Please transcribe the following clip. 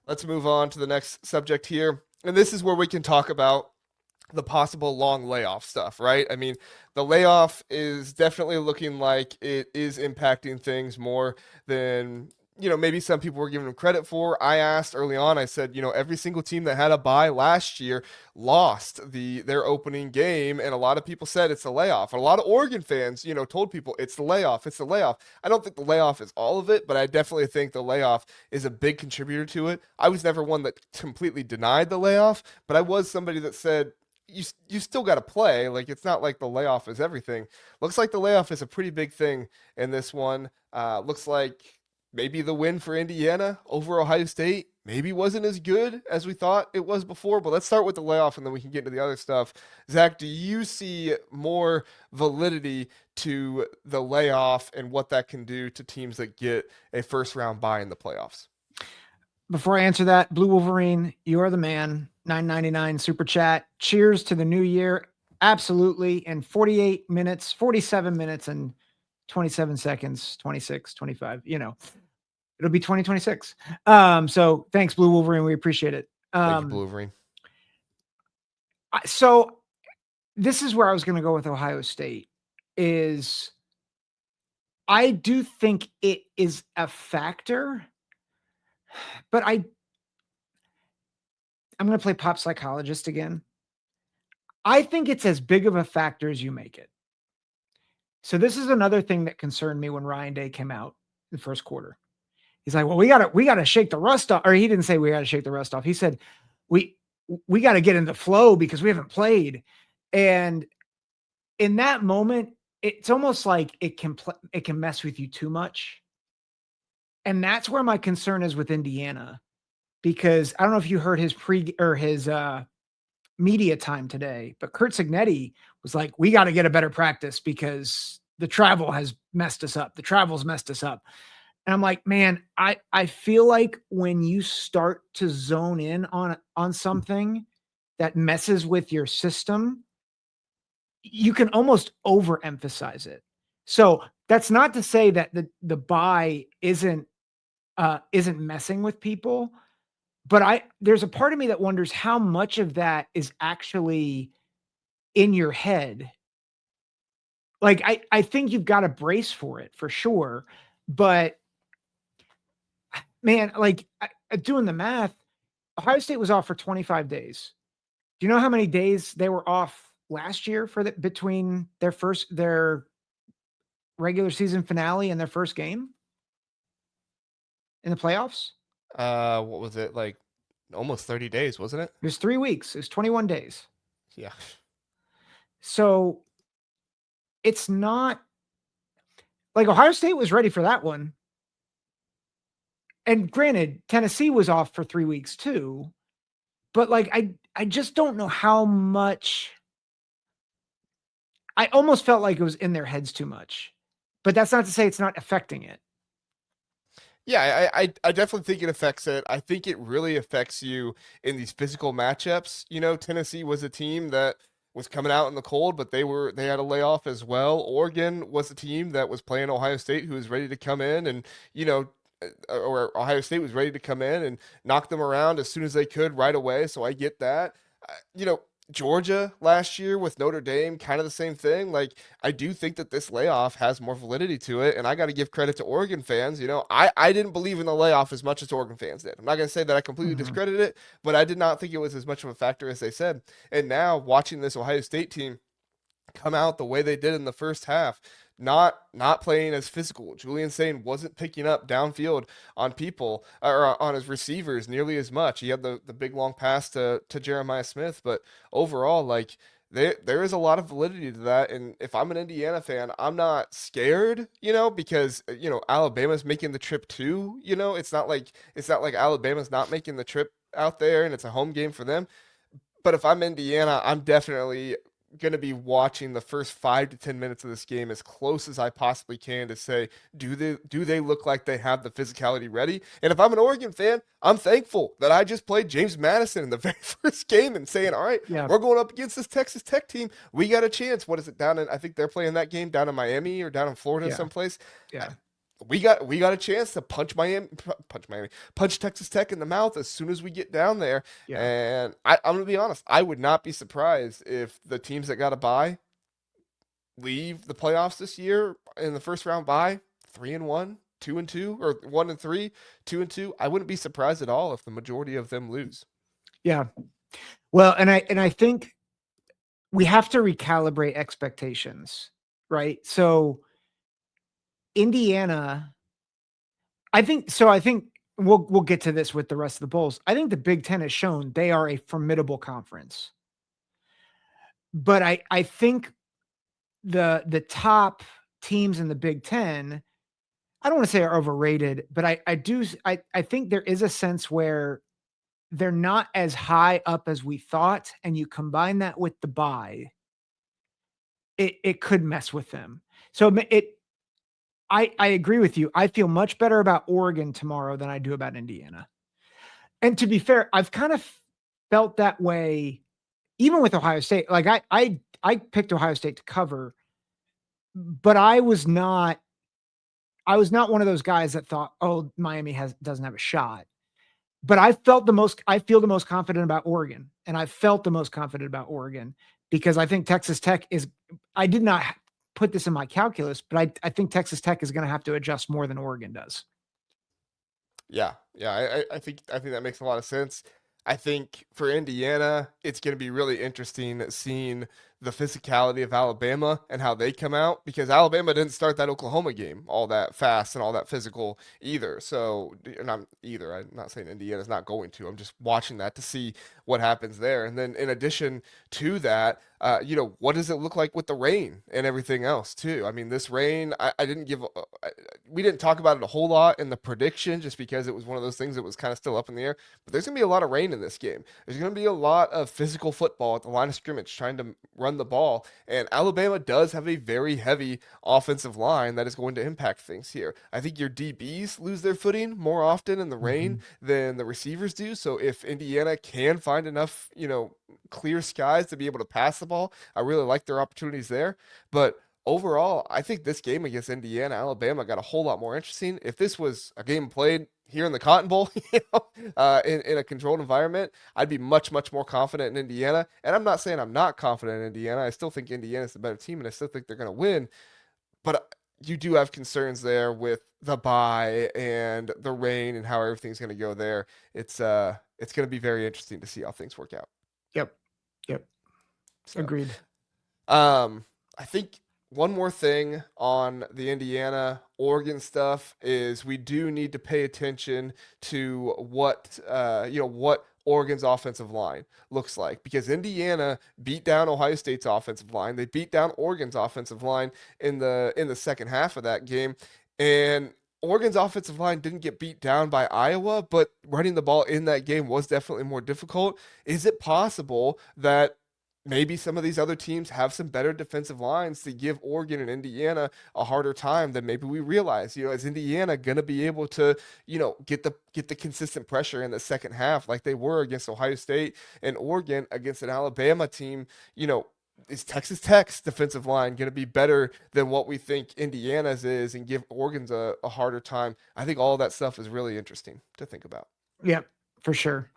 Let's move on to the next subject here. And this is where we can talk about the possible long layoff stuff, right? I mean, the layoff is definitely looking like it is impacting things more than, maybe some people were giving them credit for. I asked early on, I said, every single team that had a bye last year lost their opening game, and a lot of people said it's a layoff. And a lot of Oregon fans, told people it's the layoff, it's the layoff. I don't think the layoff is all of it, but I definitely think the layoff is a big contributor to it. I was never one that completely denied the layoff, but I was somebody that said you still got to play. Like it's not like the layoff is everything. Looks like the layoff is a pretty big thing in this one. Looks like maybe the win for Indiana over Ohio State maybe wasn't as good as we thought it was before. But let's start with the layoff and then we can get into the other stuff. Zach, do you see more validity to the layoff and what that can do to teams that get a first round bye in the playoffs? Before I answer that, Blue Wolverine, you are the man. 9.99 super chat. Cheers to the new year. Absolutely. In 48 minutes, 47 minutes and 27 seconds, 26, 25, it'll be 2026. So thanks, Blue Wolverine. We appreciate it. Thank you, Blue Wolverine. So this is where I was going to go with Ohio State is I do think it is a factor, but I'm going to play pop psychologist again. I think it's as big of a factor as you make it. So this is another thing that concerned me when Ryan Day came out in the first quarter. He's like, well, we gotta shake the rust off. Or he didn't say we got to shake the rust off. He said, we got to get in the flow because we haven't played. And in that moment, it's almost like it can mess with you too much. And that's where my concern is with Indiana, because I don't know if you heard his media time today, but Kurt Signetti was like, we got to get a better practice because the travel has messed us up. The travel's messed us up. And I'm like, man, I feel like when you start to zone in on something that messes with your system, you can almost overemphasize it. So that's not to say that the bye isn't messing with people, but there's a part of me that wonders how much of that is actually in your head. Like I think you've got to brace for it for sure, but man, like doing the math, Ohio State was off for 25 days. Do you know how many days they were off last year between their regular season finale and their first game in the playoffs? What was it, like almost 30 days, wasn't it? It was 3 weeks. It was 21 days. Yeah. So it's not like Ohio State was ready for that one. And granted, Tennessee was off for 3 weeks too. But like I just don't know how much. I almost felt like it was in their heads too much. But that's not to say it's not affecting it. Yeah, I definitely think it affects it. I think it really affects you in these physical matchups. Tennessee was a team that was coming out in the cold, but they had a layoff as well. Oregon was a team that was playing Ohio State, who was ready to come in and, or Ohio State was ready to come in and knock them around as soon as they could right away. So I get that. Georgia last year with Notre Dame, kind of the same thing. Like, I do think that this layoff has more validity to it, and I got to give credit to Oregon fans. I didn't believe in the layoff as much as Oregon fans did. I'm not going to say that I completely discredited it, but I did not think it was as much of a factor as they said. And now, watching this Ohio State team come out the way they did in the first half, not playing as physical. Julian Sain wasn't picking up downfield on people or on his receivers nearly as much. He had the big long pass to Jeremiah Smith, but overall, like there is a lot of validity to that. And if I'm an Indiana fan, I'm not scared, because Alabama's making the trip too. It's not like Alabama's not making the trip out there, and it's a home game for them. But if I'm Indiana, I'm definitely going to be watching the first 5 to 10 minutes of this game as close as I possibly can to say, do they look like they have the physicality ready? And if I'm an Oregon fan, I'm thankful that I just played James Madison in the very first game and saying, all right, we're going up against this Texas Tech team. We got a chance. What is it down in? I think they're playing that game down in Miami or down in Florida someplace. Yeah. we got a chance to punch Texas Tech in the mouth as soon as we get down there. Yeah. And I'm gonna be honest, I would not be surprised if the teams that got a bye leave the playoffs this year in the first round bye 3-1, 2-2, or 1-3, 2-2. I wouldn't be surprised at all if the majority of them lose. Yeah. Well, and I think we have to recalibrate expectations, right? So Indiana, I think we'll get to this with the rest of the bowls. I think the Big Ten has shown they are a formidable conference. But I think the top teams in the Big Ten, I don't want to say are overrated, but I think there is a sense where they're not as high up as we thought. And you combine that with the bye, it could mess with them. So I agree with you. I feel much better about Oregon tomorrow than I do about Indiana. And to be fair, I've kind of felt that way even with Ohio State. Like I picked Ohio State to cover, but I was not one of those guys that thought, oh, Miami doesn't have a shot. But I feel the most confident about Oregon. And I felt the most confident about Oregon because I think Texas Tech I did not put this in my calculus, but I think Texas Tech is going to have to adjust more than Oregon does. Yeah. I think that makes a lot of sense. I think for Indiana, it's going to be really interesting seeing the physicality of Alabama and how they come out because Alabama didn't start that Oklahoma game all that fast and all that physical either. So, and I'm not saying Indiana's not going to. I'm just watching that to see what happens there. And then in addition to that, what does it look like with the rain and everything else too? I mean, this rain, I didn't give, we didn't talk about it a whole lot in the prediction just because it was one of those things that was kind of still up in the air. But there's going to be a lot of rain in this game. There's going to be a lot of physical football at the line of scrimmage trying to run the ball. And Alabama does have a very heavy offensive line that is going to impact things here. I think your DBs lose their footing more often in the rain than the receivers do. So if Indiana can find enough, clear skies to be able to pass the ball, I really like their opportunities there. But overall, I think this game against Indiana, Alabama got a whole lot more interesting. If this was a game played here in the Cotton Bowl, in a controlled environment, I'd be much, much more confident in Indiana. And I'm not saying I'm not confident in Indiana. I still think Indiana's the better team, and I still think they're going to win. But you do have concerns there with the bye and the rain and how everything's going to go there. It's going to be very interesting to see how things work out. Yep. Yep. So, Agreed. I think one more thing on the Indiana Oregon stuff is we do need to pay attention to what Oregon's offensive line looks like because Indiana beat down Ohio State's offensive line. They beat down Oregon's offensive line in the second half of that game, and Oregon's offensive line didn't get beat down by Iowa, but running the ball in that game was definitely more difficult. Is it possible that maybe some of these other teams have some better defensive lines to give Oregon and Indiana a harder time than maybe we realize? Is Indiana going to be able to, get the consistent pressure in the second half like they were against Ohio State and Oregon against an Alabama team? Is Texas Tech's defensive line going to be better than what we think Indiana's is and give Oregon's a harder time? I think all of that stuff is really interesting to think about. Yep, for sure.